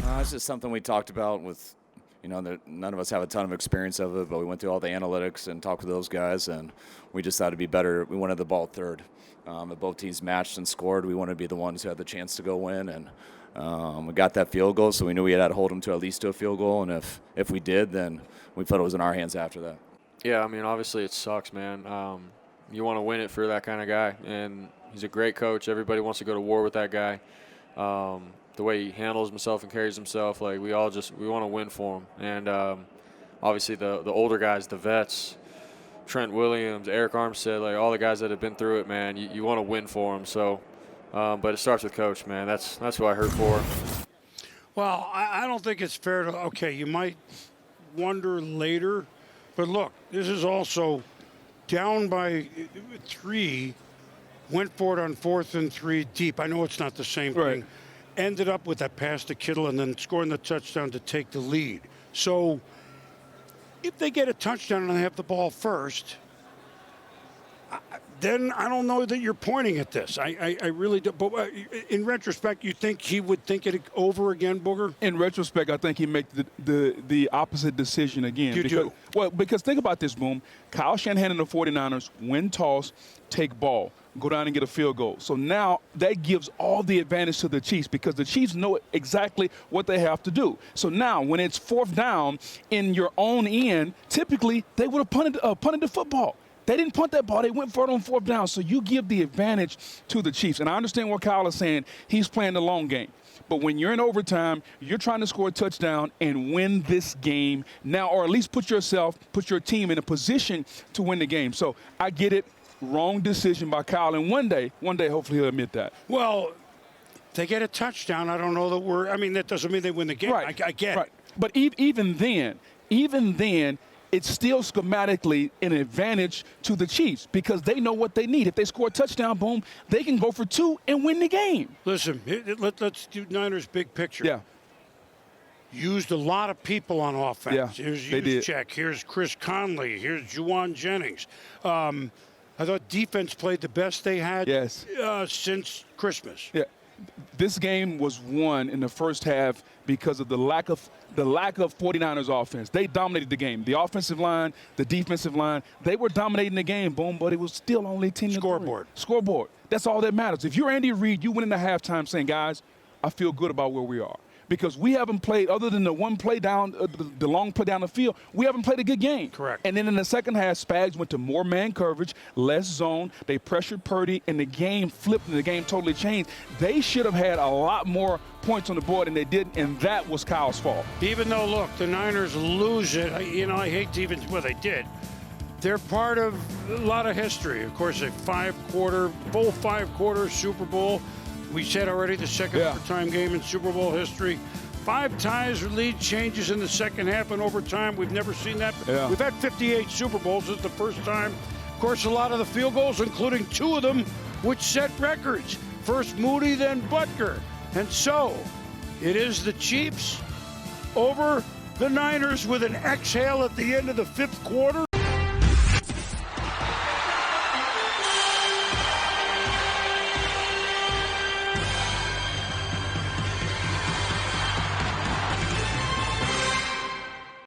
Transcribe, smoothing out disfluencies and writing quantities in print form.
It's just something we talked about with, none of us have a ton of experience of it, but we went through all the analytics and talked with those guys, and we just thought it'd be better. We wanted the ball third. If both teams matched and scored, we wanted to be the ones who had the chance to go win, and we got that field goal, so we knew we had to hold them to at least to a field goal, and if we did, then we felt it was in our hands after that. Yeah, I mean, obviously it sucks, man. You want to win it for that kind of guy, and he's a great coach. Everybody wants to go to war with that guy. The way he handles himself and carries himself, like we want to win for him. And obviously the older guys, the vets, Trent Williams, Eric Armstead, like all the guys that have been through it, man, you want to win for them. So, but it starts with coach, man. That's who I heard for. Well, I don't think it's fair to, okay, you might wonder later, but look, this is also down by 3, went for it on 4th and 3 deep. I know it's not the same thing. Ended up with that pass to Kittle and then scoring the touchdown to take the lead. So if they get a touchdown and they have the ball first, then I don't know that you're pointing at this. I really do. But in retrospect, you think he would think it over again, Booger? In retrospect, I think he make the opposite decision again. You do? Well, because think about this, Boom. Kyle Shanahan and the 49ers win toss, take ball, go down and get a field goal. So now that gives all the advantage to the Chiefs because the Chiefs know exactly what they have to do. So now when it's 4th down in your own end, typically they would have punted the football. They didn't punt that ball. They went for it on 4th down. So you give the advantage to the Chiefs. And I understand what Kyle is saying. He's playing the long game. But when you're in overtime, you're trying to score a touchdown and win this game now, or at least put your team in a position to win the game. So I get it. Wrong decision by Kyle. And one day, hopefully he'll admit that. Well, they get a touchdown. I don't know that doesn't mean they win the game. Right. I get it. But even then, it's still schematically an advantage to the Chiefs because they know what they need. If they score a touchdown, boom, they can go for 2 and win the game. Listen, let's do Niners big picture. Yeah. Used a lot of people on offense. Yeah, Here's they did. Juszczyk. Here's Chris Conley. Here's Juwan Jennings. I thought defense played the best they had since Christmas. Yeah. This game was won in the first half because of the lack of 49ers offense. They dominated the game. The offensive line, the defensive line, they were dominating the game, boom, but it was still only 10-3. Scoreboard. That's all that matters. If you're Andy Reid, you went into halftime saying, guys, I feel good about where we are. Because we haven't played, other than the one play down, the long play down the field, we haven't played a good game. Correct. And then in the second half, Spags went to more man coverage, less zone. They pressured Purdy, and the game flipped, and the game totally changed. They should have had a lot more points on the board, and they didn't, and that was Kyle's fault. Even though, look, the Niners lose it, I hate to even, well, they did. They're part of a lot of history. Of course, a full 5-quarter Super Bowl. We said already the second overtime game in Super Bowl history. 5 ties or lead changes in the second half and overtime. We've never seen that. Yeah. We've had 58 Super Bowls. This is the first time. Of course, a lot of the field goals, including 2 of them, which set records. First Moody, then Butker. And so, it is the Chiefs over the Niners with an exhale at the end of the 5th quarter.